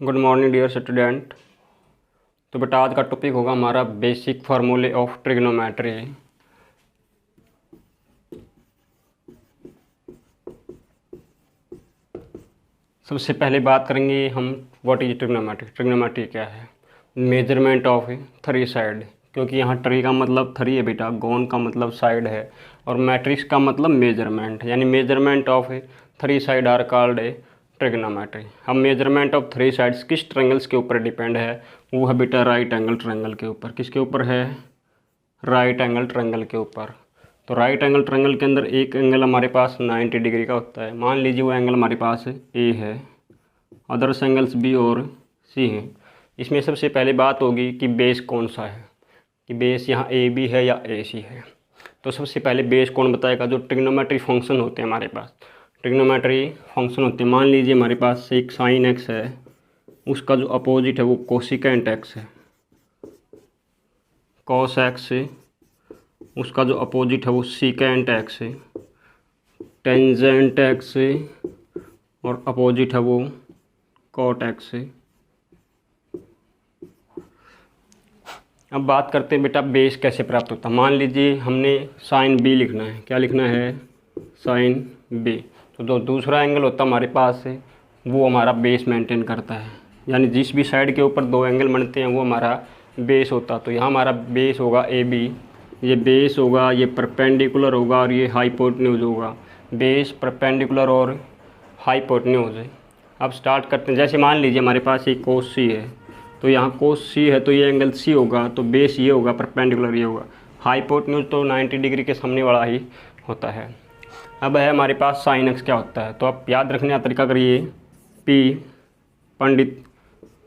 Good morning dear student. तो बेटा आज का टॉपिक होगा हमारा बेसिक फार्मूले ऑफ ट्रिग्नोमेट्री। सबसे पहले बात करेंगे हम व्हाट इज ट्रिग्नोमेट्री। ट्रिग्नोमेट्री क्या है? मेजरमेंट ऑफ थ्री साइड, क्योंकि यहाँ ट्री का मतलब थ्री है बेटा, गोन का मतलब साइड है और मैट्रिक्स का मतलब मेजरमेंट, यानी measurement of three side are called trigonometry. अब मेजरमेंट ऑफ थ्री साइड्स किस ट्रायंगल्स के ऊपर डिपेंड है? वो है बेटा राइट एंगल ट्रायंगल के ऊपर। किसके ऊपर है? राइट एंगल ट्रायंगल के ऊपर। तो राइट एंगल ट्रायंगल के अंदर एक एंगल हमारे पास 90 डिग्री का होता है। मान लीजिए वो एंगल हमारे पास ए है, अदर्स एंगल्स बी और सी हैं। इसमें सबसे पहले बात होगी कि बेस कौन सा है, कि बेस यहाँ ए बी है या ए सी है। तो सबसे पहले बेस कौन बताएगा? जो ट्रिग्नोमेट्री फंक्शन होते हैं हमारे पास, ट्रिग्नोमेट्री फंक्शन होते हैं। मान लीजिए हमारे पास एक साइन एक्स है, उसका जो अपोजिट है वो कोसिकेंट एक्स है। कॉस एक्स है, उसका जो अपोजिट है वो सीकेंट एक्स है। टेंजेंट एक्स है और अपोजिट है वो कॉट एक्स है। अब बात करते हैं बेटा बेस कैसे प्राप्त होता है। मान लीजिए हमने साइन बी लिखना है। क्या लिखना है? Sine B. तो जो दूसरा एंगल होता है हमारे पास है वो हमारा बेस मेंटेन करता है, यानी जिस भी साइड के ऊपर दो एंगल बनते हैं वो हमारा बेस होता। तो यहाँ हमारा बेस होगा ए बी, ये बेस होगा, ये परपेंडिकुलर होगा और ये हाइपोटेन्यूज होगा। बेस, परपेंडिकुलर और हाइपोटेन्यूज है। अब स्टार्ट करते हैं। जैसे मान लीजिए हमारे पास एक कोस सी है, तो यहाँ कोस सी है तो ये एंगल सी होगा, तो बेस ये होगा, परपेंडिकुलर ये होगा। हाइपोटेन्यूज तो 90 डिग्री के सामने वाला ही होता है। अब है हमारे पास साइन एक्स क्या होता है। तो आप याद रखने का तरीका करिए, पी पंडित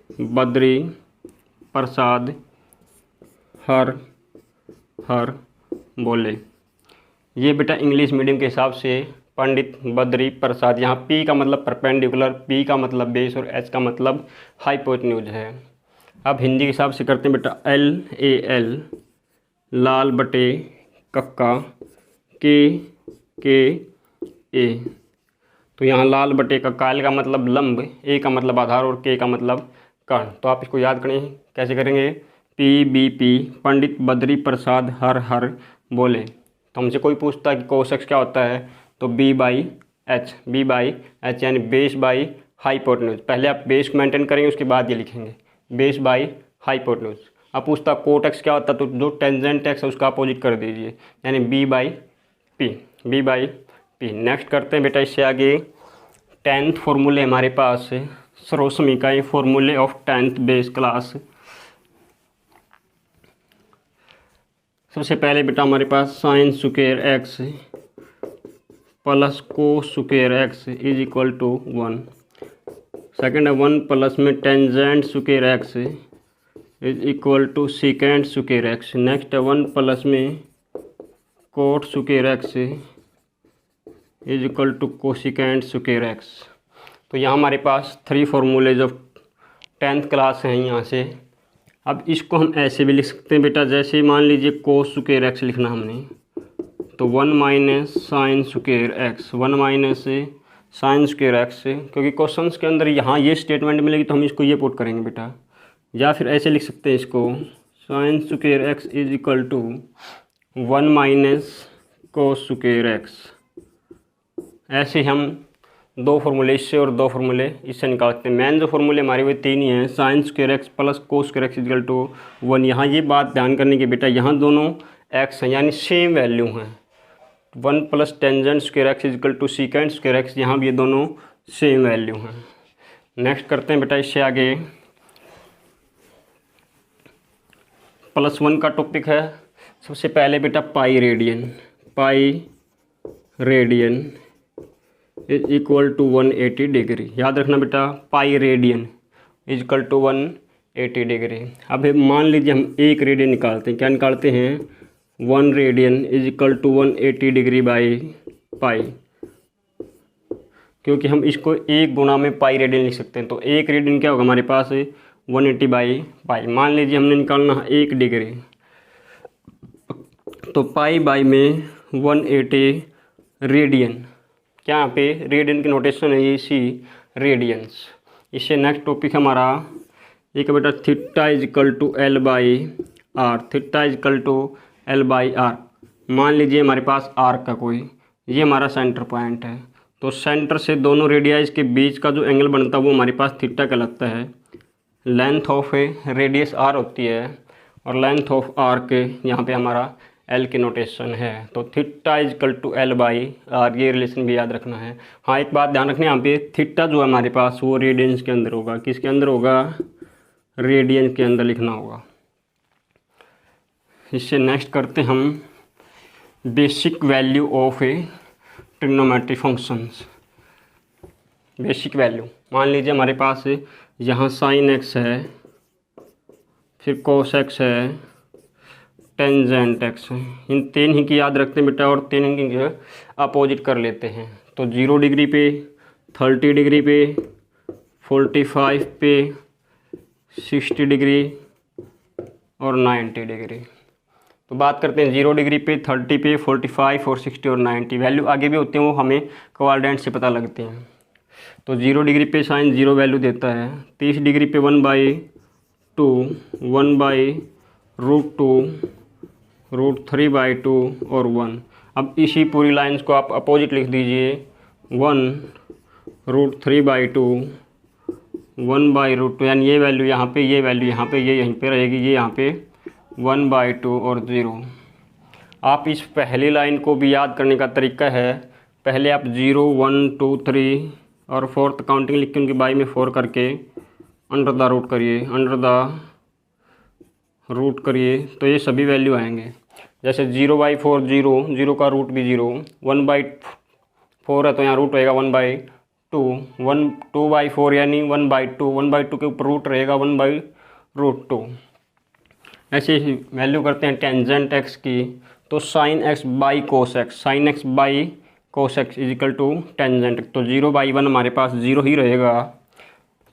बद्री प्रसाद हर हर बोले। ये बेटा इंग्लिश मीडियम के हिसाब से पंडित बद्री प्रसाद, यहाँ पी का मतलब परपेंडिकुलर, पी का मतलब बेस और एच का मतलब हाइपोटेन्यूज है। अब हिंदी के हिसाब से करते हैं बेटा, एल ए एल लाल बटे कक्का के ए। तो यहाँ लाल बटे कक्का, एल का मतलब लंब, ए का मतलब आधार और के का मतलब कर्ण। तो आप इसको याद करें, कैसे करेंगे? P B P Pandit Badri Prasad हर हर बोले। तो हमसे कोई पूछता है कि कोस एक्स क्या होता है, तो बी बाई एच यानी बेस बाई हाइपोटेन्यूज। पहले आप बेस को मेंटेन करेंगे, उसके बाद ये लिखेंगे बेस बाई हाइपोटेन्यूज। अब पूछता कोट एक्स क्या होता है, तो जो टेंजेंट एक्स है उसका अपोजिट कर दीजिए, यानी बी बाई पी। नेक्स्ट करते हैं बेटा इससे आगे 10th फॉर्मूले हमारे पास है, सरोसमी का ये फॉर्मूले ऑफ 10th बेस क्लास। सबसे पहले बेटा हमारे पास sine square x plus cos square x is equal to 1। Second है 1 प्लस में tangent square x is equal to secant square x. Next है 1 प्लस में cot square x is equal to cosecant square x. तो यहाँ हमारे पास 3 formulas of 10th class हैं यहाँ से। अब इसको हम ऐसे भी लिख सकते हैं बेटा, जैसे मान लीजिए कोस स्क्वायर एक्स लिखना हमने, तो 1 minus sign square x, 1 minus sign square x, क्योंकि क्वेश्चंस के अंदर यहाँ ये स्टेटमेंट मिलेगी तो हम इसको ये पुट करेंगे बेटा। या फिर ऐसे लिख सकते हैं इसको, sine square x is equal to 1 minus cos square X. ऐसे हम 2 फॉर्मूले इससे और 2 फॉर्मूले इससे निकालते हैं। मेन जो फॉर्मूले हमारे वो 3 ही हैं, sine square x plus cos square X equal to 1। यहाँ ये बात ध्यान करने की बेटा, यहाँ दोनों एक्स हैं यानी सेम वैल्यू हैं। 1 plus tangent square X equal to secant square X, यहाँ भी ये दोनों सेम वैल्यू हैं। नेक्स्ट करते हैं बेटा इससे आगे +1 का टॉपिक है। सबसे पहले बेटा pi radian is equal to 180 degree. याद रखना बेटा, pi radian is equal to 180 degree. अब मान लीजिए हम 1 रेडियन निकालते हैं। क्या निकालते हैं? 1 radian is equal to 180 degree by pi, क्योंकि हम इसको 1 गुना में पाई रेडियन लिख सकते हैं। तो 1 रेडियन क्या होगा हमारे पास? 180 बाई पाई। मान लीजिए हमने निकालना है 1 डिग्री, तो पाई बाई में 180 रेडियन। क्या यहाँ पे रेडियन की नोटेशन है ये सी रेडियंस। इससे नेक्स्ट टॉपिक हमारा एक बेटा theta is equal to L by R. Theta is equal to L by R. मान लीजिए हमारे पास आर का कोई, ये हमारा सेंटर पॉइंट है, तो सेंटर से दोनों रेडियस के बीच का जो एंगल बनता है वो हमारे पास थीटा कहलाता है। Length of a radius R होती है और लेंथ ऑफ आर के यहाँ पे हमारा एल की नोटेशन है। तो theta is equal to L by R, ये रिलेशन भी याद रखना है। हाँ, एक बात ध्यान रखना, यहाँ पे थीटा जो है हमारे पास वो रेडियंस के अंदर होगा। किसके अंदर होगा? रेडियंस के अंदर लिखना होगा। इससे नेक्स्ट करते हम basic value of A trigonometry functions. Basic value मान लीजिए हमारे पास यहाँ साइन एक्स है, फिर कोस एक्स है, टेंजेंट एक्स है। इन तीन ही की याद रखते हैं बेटा और तीन ही की अपोजिट कर लेते हैं। तो 0 डिग्री पे, 30 डिग्री पे, 45 पे, 60 डिग्री और 90 डिग्री। तो बात करते हैं 0 डिग्री पे, 30 पे, 45 और 60 और 90। वैल्यू आगे भी होते हैं, वो हमें कोऑर्डिनेट से पता लगते हैं। तो 0 डिग्री पे साइन 0 वैल्यू देता है। 30 डिग्री पे 1/2, 1/√2, √3/2 और 1। अब इसी पूरी लाइंस को आप अपोजिट लिख दीजिए। 1√3/2, 1/√2, यानी ये वैल्यू यहाँ पे, ये वैल्यू यहाँ पे, ये यहीं पे रहेगी, ये यहाँ पे 1/2 और 0। आप इस पहली लाइन को भी याद करने का तरीका है, पहले आप 0, 1, 2, 3 और 4th काउंटिंग लिख के उनके बाई में 4 करके अंडर द रूट करिए, अंडर द रूट करिए, तो ये सभी वैल्यू आएंगे। जैसे 0/4 0, 0 का रूट भी 0, 1/4 है तो यहाँ रूट रहेगा 1/2, 2/4 यानी 1/2, 1/2 के ऊपर रूट रहेगा 1/√2। ऐसे ही वैल्यू करते हैं टेंजेंट एक्स की। तो sine X by cos X, sine X by cos X is equal to tangent. तो 0/1 हमारे पास 0 ही रहेगा,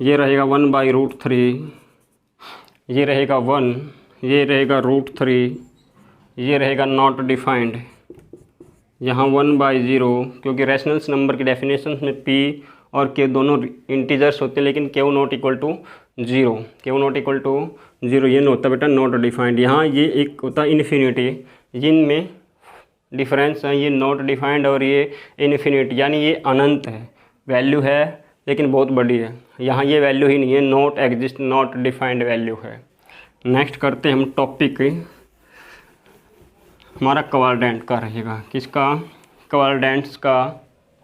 ये रहेगा 1/√3, ये रहेगा 1, ये रहेगा √3, ये रहेगा नॉट डिफाइंड। यहाँ 1/0, क्योंकि रैशनल्स नंबर की डेफिनेशन में p और k दोनों इंटीजर्स होते हैं, लेकिन k not equal to 0, k not equal to 0 ये होता बेटा नॉट डिफाइंड। यहाँ ये एक होता है इन्फिनिटी, जिनमें डिफरेंस है, ये नॉट डिफाइंड और ये इन्फिनिटी, यानी ये अनंत है, वैल्यू है लेकिन बहुत बड़ी है। यहाँ ये वैल्यू ही नहीं है, not exist, not defined value है। नेक्स्ट करते हैं हम टॉपिक, हमारा कोऑर्डिनेट का रहेगा। किसका? कोऑर्डिनेट्स का।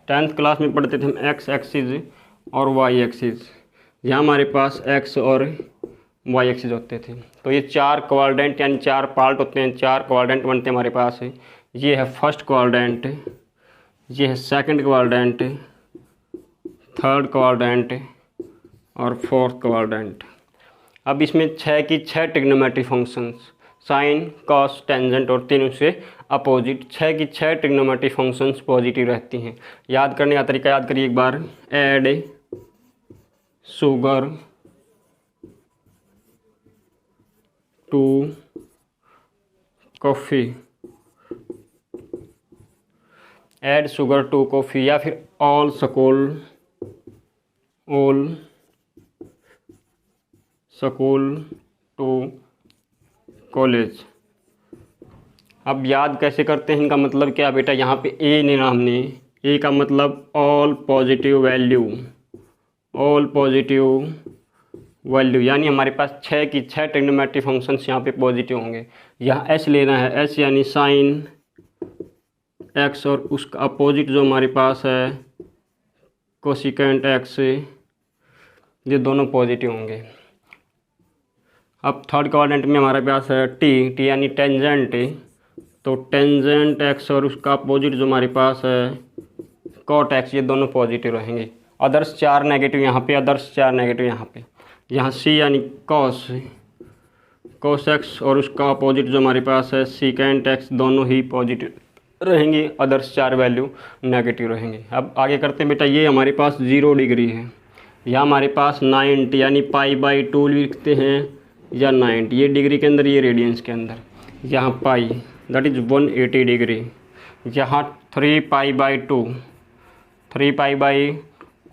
10th क्लास में पढ़ते थे हम एक्स एक्सिस और वाई एक्सिस। यहाँ हमारे पास एक्स और वाई एक्सिस होते थे। तो ये 4 कोऑर्डिनेट यानी 4 पार्ट होते हैं, 4 कोऑर्डिनेट बनते हैं हमारे पास। ये है फर्स्ट कोऑर्डिनेट, ये है सेकंड कोऑर्डिनेट, थर्ड कोऑर्डिनेट और फोर्थ कोऑर्डिनेट। अब इसमें 6 की 6 trigonometry functions, sine, cos, tangent और तीनों से अपोजिट, 6 की 6 ट्रिग्नोमेट्री फंक्शंस पॉजिटिव रहती हैं। याद करने का तरीका याद करिए एक बार। Add sugar to coffee, add sugar to coffee, या फिर ऑल स्कूल टू कॉलेज। अब याद कैसे करते हैं, इनका मतलब क्या बेटा? यहाँ पे ए लेना हमने, ए का मतलब all positive value, all positive value, यानी हमारे पास 6 की 6 ट्रिग्नोमेट्री फंक्शंस यहाँ पे पॉजिटिव होंगे। यहाँ एस लेना है, एस यानी साइन एक्स और उसका अपोजिट जो हमारे पास है कोसिकेंट एक्स, ये दोनों पॉजिटिव होंगे। अब थर्ड कोऑर्डिनेट में हमारे पास है टी यानी टेंजेंट, तो टेंजेंट एक्स और उसका अपोजिट जो हमारे पास है कॉट एक्स, ये दोनों पॉजिटिव रहेंगे। अदर्स 4 नेगेटिव यहाँ पे, अदर्स 4 नेगेटिव यहाँ पे। यहाँ सी यानी कॉस एक्स और उसका अपोजिट जो हमारे पास है सीकेंट एक्स, दोनों ही पॉजिटिव रहेंगे, अदर्स 4 वैल्यू नेगेटिव रहेंगे। अब आगे करते हैं बेटा, ये हमारे पास 0 डिग्री है, यहाँ हमारे पास 90 यानी π/2 लिखते हैं या 90, ये डिग्री के अंदर, ये रेडियंस के अंदर। यहाँ पाई दैट इज़ 180 डिग्री, यहाँ 3π/2,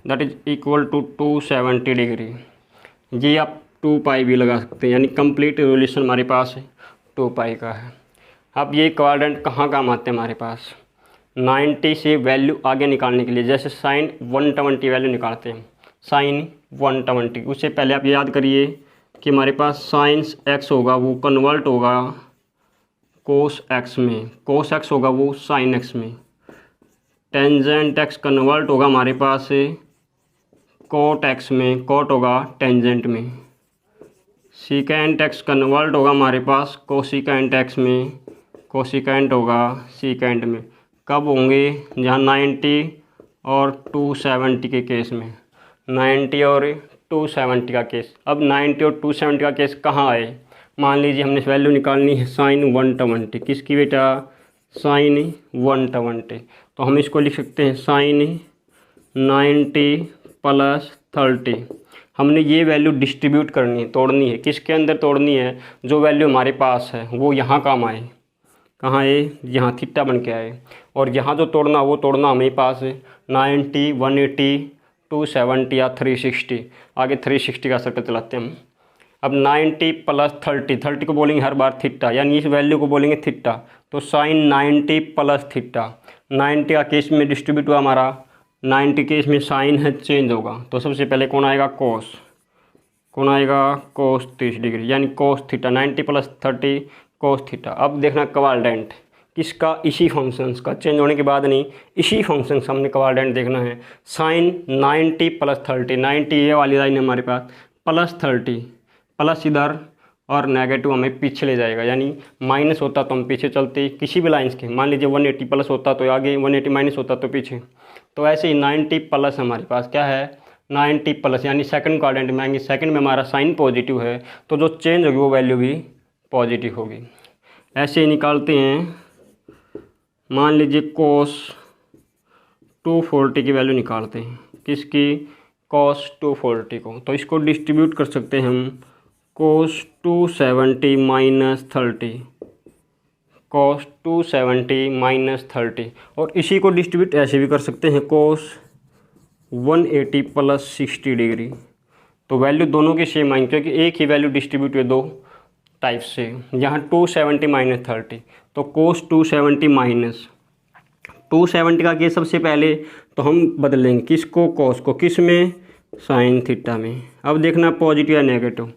that is equal to 270 degree. ये आप 2 पाई भी लगा सकते हैं, यानी कंप्लीट रिवोल्यूशन हमारे पास 2 पाई का है। अब ये क्वाड्रेंट कहाँ काम आते हैं हमारे पास? 90 से वैल्यू आगे निकालने के लिए, जैसे साइन 120 वैल्यू निकालते हैं, साइन 120, उससे पहले आप याद करिए कि हमारे पास साइंस एक्स होगा वो कन्वर्ट होगा कोस एक्स में, कोस एक्स होगा वो साइन एक्स में, टेंजेंट एक्स कन्वर्ट होगा हमारे पास कोट एक्स में, कोट होगा टेंजेंट में, सीकेंट एक्स कन्वर्ट होगा हमारे पास कोसिकेंट एक्स में, कोसिकेंट होगा सीकेंट में। कब होंगे? जहाँ 90 और 270 के केस में, 90 और 270 का केस। अब 90 और 270 का केस कहाँ आए? मान लीजिए हमने वैल्यू निकालनी है साइन 120, किसकी बेटा? साइन 120। तो हम इसको लिख सकते हैं साइन 90 प्लस 30। हमने ये वैल्यू डिस्ट्रीब्यूट करनी है, तोड़नी है, किसके अंदर तोड़नी है? जो वैल्यू हमारे पास है वो यहाँ काम आए, कहाँ आए? यहाँ थीटा बन के आए। और यहाँ जो तोड़ना वो तोड़ना हमें पास है 90, 180, 270 या 360। आगे 360 का सर्कल चलाते हैं हम। अब 90 प्लस 30 को बोलेंगे हर बार थीटा, यानी इस वैल्यू को बोलेंगे थीटा। तो साइन 90 प्लस थीटा, 90 का केस में डिस्ट्रीब्यूट हुआ हमारा, 90 केस में साइन है चेंज होगा। तो सबसे पहले कौन आएगा? कोस, कौन आएगा? कोस 30 डिग्री, यानी cos theta, 90 plus 30 cos theta. अब देखना क्वाड्रेंट किसका? इसी फंक्शंस का, चेंज होने के बाद नहीं, इसी फंक्शन से हमने क्वाड्रेंट देखना है। साइन 90 प्लस 30, 90 ये वाली लाइन है हमारे पास, प्लस 30, प्लस इधर और नेगेटिव हमें पीछे ले जाएगा, यानी माइनस होता तो हम पीछे चलते किसी भी लाइन्स के। मान लीजिए 180 प्लस होता तो आगे, 180 माइनस होता तो पीछे। तो ऐसे ही 90 प्लस हमारे पास क्या है? 90 प्लस, यानी सेकंड क्वाड्रेंट में आएंगे। सेकंड में हमारा साइन पॉजिटिव है तो जो चेंज होगी वो वैल्यू भी पॉजिटिव होगी। ऐसे ही निकालते हैं। मान लीजिए कोस 240 की वैल्यू निकालते हैं, किसकी? कोस 240 को। तो इसको डिस्ट्रीब्यूट कर सकते हैं हम, कोस 270 माइनस 30, कोस 270 माइनस 30। और इसी को डिस्ट्रीब्यूट ऐसे भी कर सकते हैं, कोस 180 प्लस 60 डिग्री। तो वैल्यू दोनों की सेम आएंगी क्योंकि एक ही वैल्यू डिस्ट्रीब्यूट हुई दो टाइप से। यहाँ 270 माइनस 30, तो कोस 270 माइनस 270 का केस सबसे पहले तो हम बदलेंगे किसको? कोस को, किस में? साइन थीटा में। अब देखना पॉजिटिव या नेगेटिव।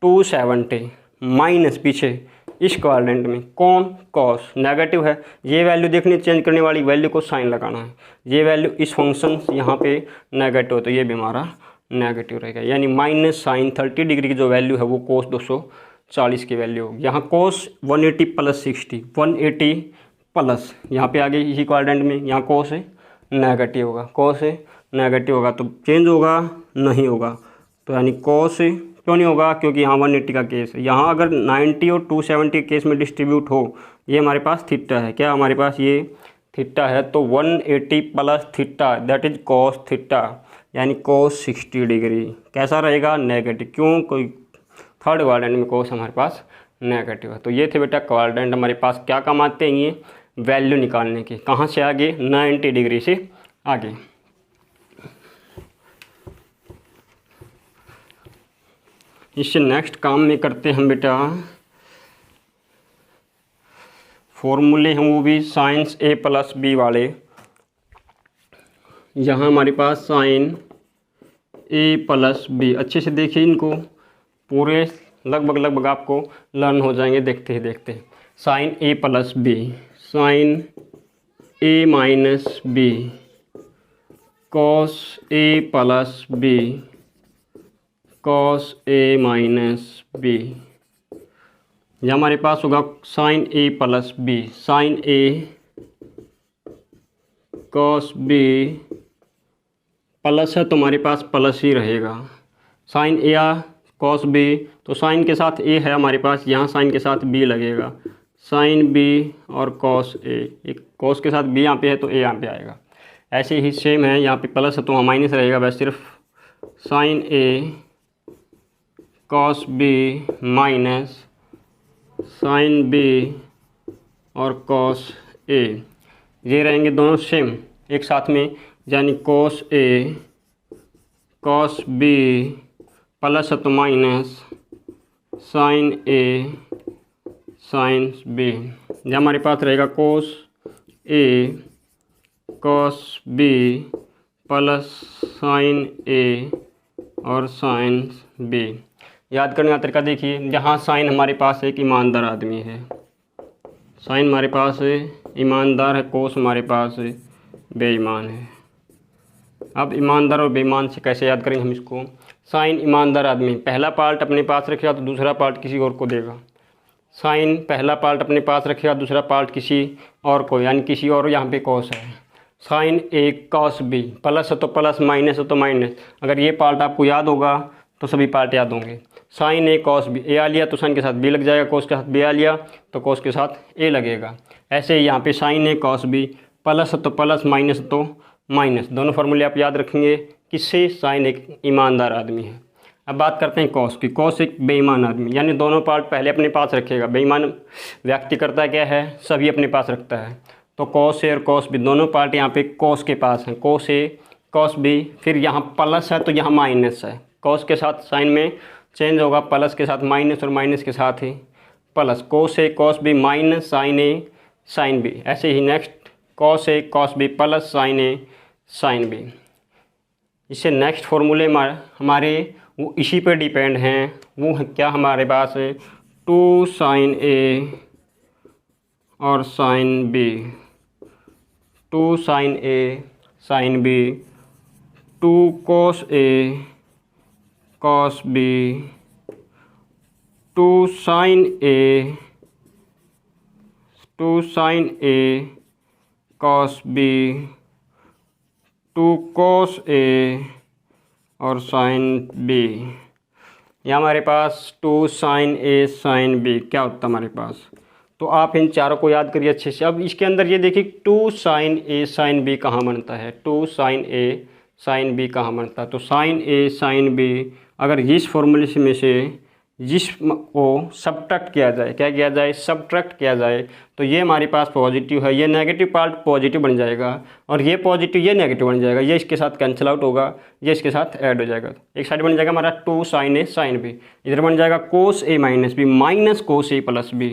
270 माइनस पीछे इस क्वाड्रेंट में कौन? कॉस, नेगेटिव है। ये वैल्यू देखनी, चेंज करने वाली वैल्यू को साइन लगाना है। ये वैल्यू इस फंक्शन यहाँ पे नेगेटिव, तो ये भी हमारा नेगेटिव रहेगा, यानी माइनस साइन 30 डिग्री की जो वैल्यू है वो कोस 240 की वैल्यू होगी। यहाँ कोस 180 प्लस 60, 180 प्लस यहाँ पे आगे इसी क्वाड्रेंट में, यहाँ कोस है नेगेटिव होगा, कोस है नेगेटिव होगा, तो चेंज होगा नहीं होगा। तो यानी कोस क्यों नहीं होगा? क्योंकि यहाँ 180 का केस है। यहाँ अगर 90 और 270 के केस में डिस्ट्रीब्यूट हो, ये हमारे पास थीटा है, क्या हमारे पास ये थीटा है, तो 180 plus theta that is cos theta, यानी कोस 60 डिग्री कैसा रहेगा? नेगेटिव। क्यों? कोई थर्ड क्वाड्रेंट में कोस हमारे पास नेगेटिव है। तो ये थे बेटा क्वाड्रेंट हमारे पास, क्या काम आते हैं ये? वैल्यू निकालने के। कहाँ से आगे? 90 डिग्री से आगे। इससे नेक्स्ट काम में करते हैं हम बेटा, फॉर्मूले हैं वो भी साइंस ए प्लस बी वाले। यहाँ हमारे पास साइन ए प्लस बी, अच्छे से देखिए इनको, पूरे लगभग आपको लर्न हो जाएंगे देखते ही देखते। Sign A plus B, sign A minus B, cos A plus B, cos A minus B. यह हमारे पास होगा sign A plus B, sign A cos B, plus है तो हमारे पास प्लस ही रहेगा। साइन ए या कॉस बी, तो साइन के साथ ए है हमारे पास, यहाँ साइन के साथ बी लगेगा, साइन बी और कॉस ए। एक कॉस के साथ बी यहाँ पे है तो ए यहाँ पे आएगा। ऐसे ही सेम है, यहाँ पे प्लस है तो वहाँ माइनस रहेगा, बस सिर्फ sine A cos B minus sine B और कॉस ए, ये रहेंगे दोनों सेम एक साथ में, यानी cos A cos B plus है तो minus sine A sine B. या हमारे पास रहेगा cos A cos B plus sine A और साइन बी। याद करने का तरीका देखिए, जहाँ साइन हमारे पास एक ईमानदार आदमी है, साइन हमारे पास ईमानदार है, कोस हमारे पास बेईमान है। अब ईमानदार और बेईमान से कैसे याद करेंगे हम इसको। साइन ईमानदार आदमी पहला पार्ट अपने पास रखेगा तो दूसरा पार्ट किसी और को देगा। साइन पहला पार्ट अपने पास रखेगा, दूसरा पार्ट किसी और को, यानी किसी और, यहाँ पे कॉस है। Sign A cos B, plus है तो प्लस, माइनस है तो माइनस। अगर ये पार्ट आपको याद होगा तो सभी पार्ट याद होंगे। साइन ए कॉस बी, ए आ लिया तो साइन के साथ बी लग जाएगा, कोस के साथ बी आ लिया तो कोस के साथ ए लगेगा। ऐसे ही यहाँ पे sign A cos B, plus है तो प्लस, माइनस है तो माइनस। दोनों फार्मूले आप याद रखेंगे। किससे? साइन एक ईमानदार आदमी है। अब बात करते हैं कॉस की। कॉस एक बेईमान आदमी, यानी दोनों पार्ट पहले अपने पास रखेगा। बेईमान व्यक्ति करता क्या है? सभी अपने पास रखता है। तो कॉस ए और कॉस बी दोनों पार्ट यहाँ पे कॉस के पास हैं। कॉस ए कॉस बी, फिर यहाँ प्लस है तो यहाँ माइनस है। कॉस के साथ साइन में चेंज होगा, प्लस के साथ माइनस और माइनस के साथ ही plus. Cos A cos B minus sine A sine B. ऐसे ही next cos A cos B plus sine A sine B. इससे नेक्स्ट फॉर्मूले हमारे वो इसी पे डिपेंड हैं। वो है क्या हमारे पास है? 2 साइन ए और sine B, 2 sign A sine B, 2 cos A cos B, 2 sign A cos B, 2 cos A और साइन बी। या हमारे पास 2 साइन ए साइन बी क्या होता है हमारे पास। तो आप इन चारों को याद करिए अच्छे से। अब इसके अंदर ये देखिए 2 साइन ए साइन बी कहाँ बनता है, 2 साइन ए साइन बी कहाँ बनता है। तो साइन ए साइन बी अगर इस फॉर्मूले में से जिसको सब्ट्रैक्ट किया जाए, क्या किया जाए? सब्ट्रैक्ट किया जाए, तो ये हमारे पास पॉजिटिव है, ये नेगेटिव पार्ट पॉजिटिव बन जाएगा और ये पॉजिटिव ये नेगेटिव बन जाएगा। ये इसके साथ कैंसिल आउट होगा, ये इसके साथ ऐड हो जाएगा। एक साइड बन जाएगा हमारा 2 साइन ए साइन बी, इधर बन जाएगा कोस ए minus B minus cos A plus B,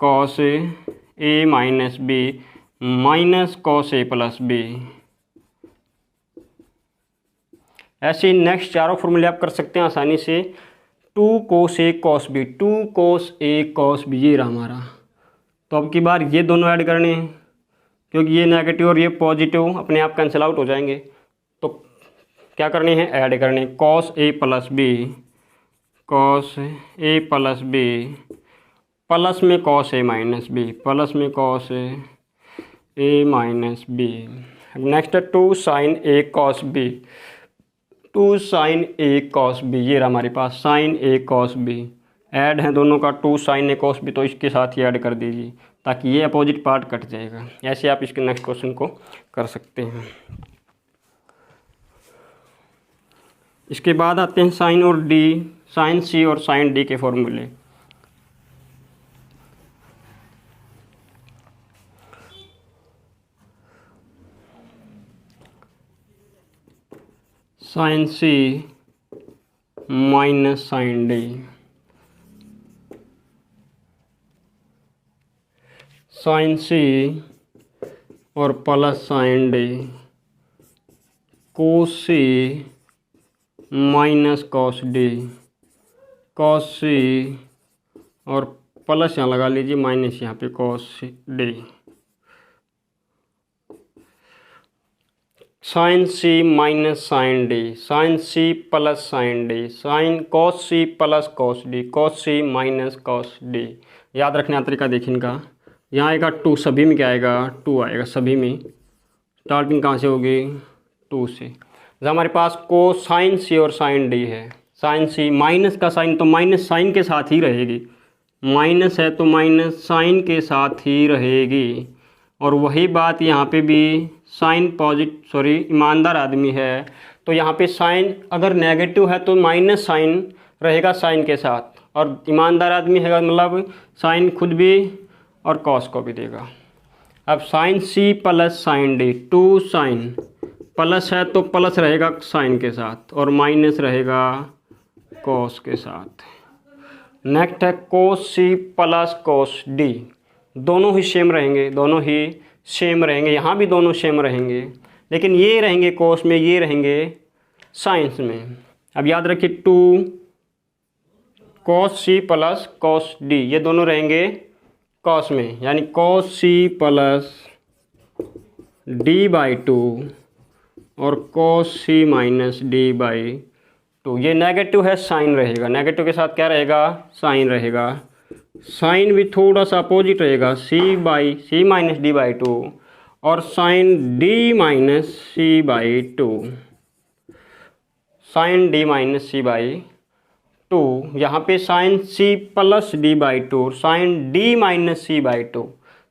cos A minus B minus cos A plus B. ऐसे नेक्स्ट चारों फॉर्मूले आप कर सकते हैं आसानी से। 2 कोस A cos B, 2 cos A cos B, ये रहा हमारा। तो अब की बार ये दोनों ऐड करने हैं, क्योंकि ये नेगेटिव और ये पॉजिटिव अपने आप कैंसिल आउट हो जाएंगे। तो क्या करने हैं? ऐड करने। Cos A plus B, cos A plus B, plus में cos A minus B, plus में cos A minus B. Next है 2 sign A cos B, 2 sign A cos B, ये रहा हमारे पास sign A cos B. Add है दोनों का 2 साइन ए कॉस बी, तो इसके साथ ही ऐड कर दीजिए ताकि ये अपोजिट पार्ट कट जाएगा। ऐसे आप इसके नेक्स्ट क्वेश्चन को कर सकते हैं। इसके बाद आते हैं साइन और डी, साइन सी और साइन डी के फॉर्मूले। Sine C minus sine D, sine C और plus sine D, cos C minus cos D, cos C और प्लस यहाँ लगा लीजिए, माइनस यहाँ पे cos D. Sine C minus sine D, sine C plus sine D, sine cos C plus cos D, cos C minus cos D. याद रखने का तरीका देखिए इनका। यहाँ आएगा 2, सभी में क्या आएगा? 2 आएगा सभी में। स्टार्टिंग कहाँ से होगी? 2 से। जब हमारे पास को साइन सी और साइन डी है, साइन सी माइनस का साइन, तो माइनस साइन के साथ ही रहेगी। माइनस है तो माइनस साइन के साथ ही रहेगी। और वही बात यहाँ पे भी, साइन ईमानदार आदमी है तो यहाँ पे साइन अगर नेगेटिव है तो माइनस साइन रहेगा साइन के साथ, और ईमानदार आदमी है मतलब साइन खुद भी और कॉस को भी देगा। अब sine C plus sine D, 2 sine plus है तो प्लस रहेगा साइन के साथ और माइनस रहेगा कॉस के साथ। नेक्स्ट है कोस सी प्लस कोस डी, दोनों ही सेम रहेंगे, दोनों ही सेम रहेंगे, यहाँ भी दोनों सेम रहेंगे, लेकिन ये रहेंगे कोस में, ये रहेंगे साइंस में। अब याद रखिए 2 कोस सी प्लस कोस डी, ये दोनों रहेंगे कॉस में, यानी कोस सी प्लस डी बाई 2 और कोस सी माइनस डी बाई 2। ये नेगेटिव है, साइन रहेगा, नेगेटिव के साथ क्या रहेगा, साइन रहेगा। साइन भी थोड़ा सा अपोजिट रहेगा, सी माइनस डी बाई 2 और sine D minus C by 2, sine D minus C by 2। यहाँ पे sine C plus D by 2, sine D minus C by 2,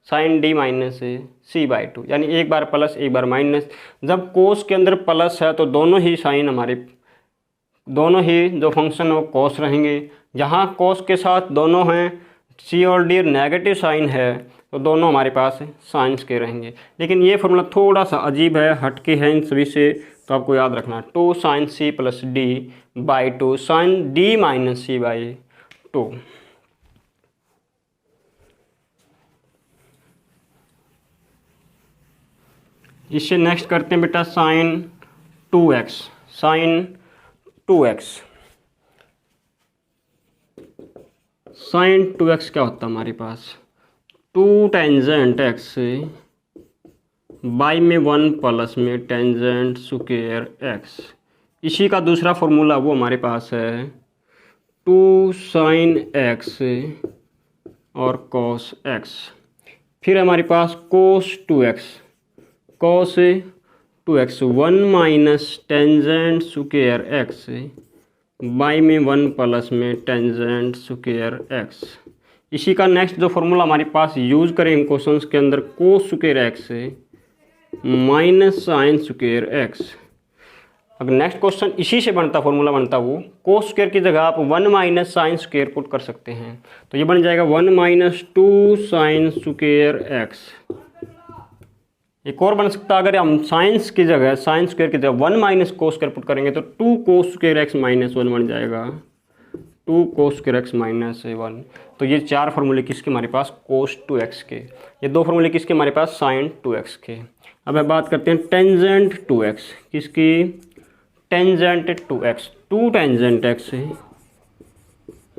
sine D minus C by 2, यानी एक बार प्लस एक बार माइनस। जब कोस के अंदर प्लस है तो दोनों ही साइन हमारे, दोनों ही जो फंक्शन है वो कोस रहेंगे। जहाँ कोस के साथ दोनों हैं सी और डी नेगेटिव साइन है तो दोनों हमारे पास साइंस के रहेंगे। लेकिन ये फॉर्मूला थोड़ा सा अजीब है, हटके है इन सभी से, तो आपको याद रखना 2 sine C plus D by 2 sine D minus C by 2। इससे नेक्स्ट करते हैं बेटा sign 2x, sign 2x। Sign 2x क्या होता है हमारे पास, 2 टेंजेंट x बाई में 1 प्लस में टेंजेंट स्क्वायर x। इसी का दूसरा फॉर्मूला वो हमारे पास है 2 साइन x और cos x। फिर हमारे पास cos 2x, cos 2x 1 minus tangent square x by में 1 प्लस में टेंजेंट स्क्वायर x। इसी का नेक्स्ट जो फॉर्मूला हमारे पास यूज़ करेंगे क्वेश्चंस के अंदर, cos square x minus sine square x। अगर नेक्स्ट क्वेश्चन इसी से बनता, फॉर्मूला बनता, वो कोस स्क्वायर की जगह आप 1 माइनस साइन स्क्वायर पुट कर सकते हैं, तो ये बन जाएगा 1 माइनस 2 साइन स्क्वायर x। एक और बन सकता है, अगर हम साइंस की जगह, साइन स्क्वायर की जगह 1 माइनस कोस स्क्वायर पुट करेंगे तो 2 कोस स्क्वायर एक्स माइनस 1 बन जाएगा, 2 कोस स्क्वायर एक्स माइनस 1। तो ये 4 फार्मूले किसके हमारे पास, कोस 2x के। ये 2 फार्मूले किसके हमारे पास, साइन 2x के। अब हम बात करते हैं टेंजेंट 2x, किसकी, tangent 2x, 2 tangent x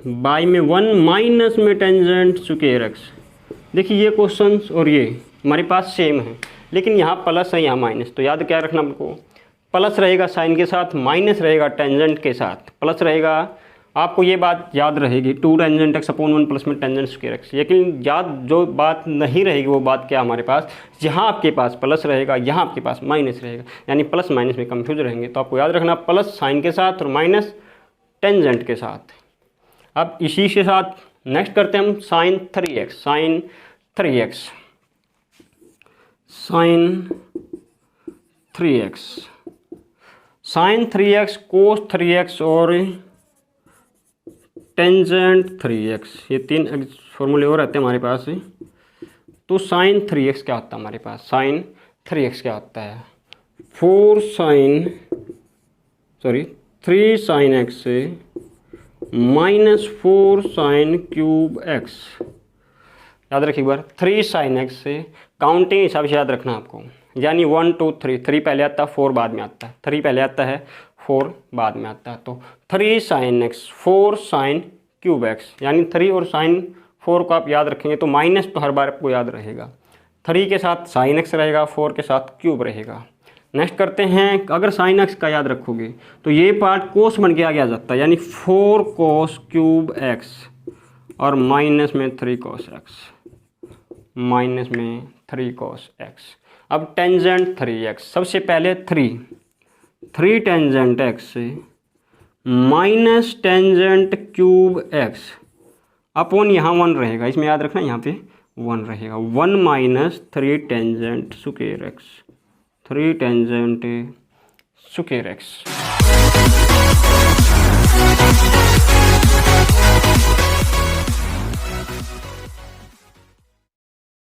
by में 1 माइनस में टेंजेंट स्क्वायर x। देखिए ये क्वेश्चंस और ये हमारे पास सेम है, लेकिन यहाँ प्लस है, यहाँ माइनस, तो याद क्या रखना आपको, प्लस रहेगा साइन के साथ, माइनस रहेगा टेंजेंट के साथ, प्लस रहेगा। आपको ये बात याद रहेगी 2 टेंजेंट x अपॉन 1 प्लस में टेंजेंट स्क्वायर x। लेकिन याद जो बात नहीं रहेगी वो बात क्या हमारे पास, जहाँ आपके पास प्लस रहेगा यहाँ आपके पास माइनस रहेगा, यानी प्लस माइनस में कंफ्यूज रहेंगे। तो आपको याद रखना प्लस साइन के साथ और माइनस टेंजेंट के साथ। अब इसी के साथ नेक्स्ट करते हैं हम sine 3x, sine 3x, sine 3x, sine 3x, cos 3x और टेंजेंट 3x, ये 3 फॉर्मूले और रहते हैं हमारे पास। तो साइन 3x क्या होता है हमारे पास, साइन 3x क्या होता है, 3 sine x minus 4 sine cube x। याद रखिए एक बार, 3 साइन x से काउंटिंग हिसाब से याद रखना आपको, यानी 1 2 3, 3 पहले आता है 4 बाद में आता है, 3 पहले आता है 4 बाद में आता है। तो 3 sine x 4 sine cube x, यानी 3 और साइन 4 को आप याद रखेंगे तो माइनस तो हर बार आपको याद रहेगा, 3 के साथ साइन x रहेगा, 4 के साथ क्यूब रहेगा। नेक्स्ट करते हैं, अगर साइन x का याद रखोगे तो ये पार्ट कोस बन के आगे आ जाता है, यानी 4 कोस क्यूब x और माइनस में 3 कोस x, माइनस में 3 कोस x। अब टेंजेंट 3x, सबसे पहले 3 tangent x minus tangent cube x upon यहाँ 1 रहेगा, इसमें याद रखना यहाँ पे 1 रहेगा, 1 minus 3 tangent square x, 3 tangent square x।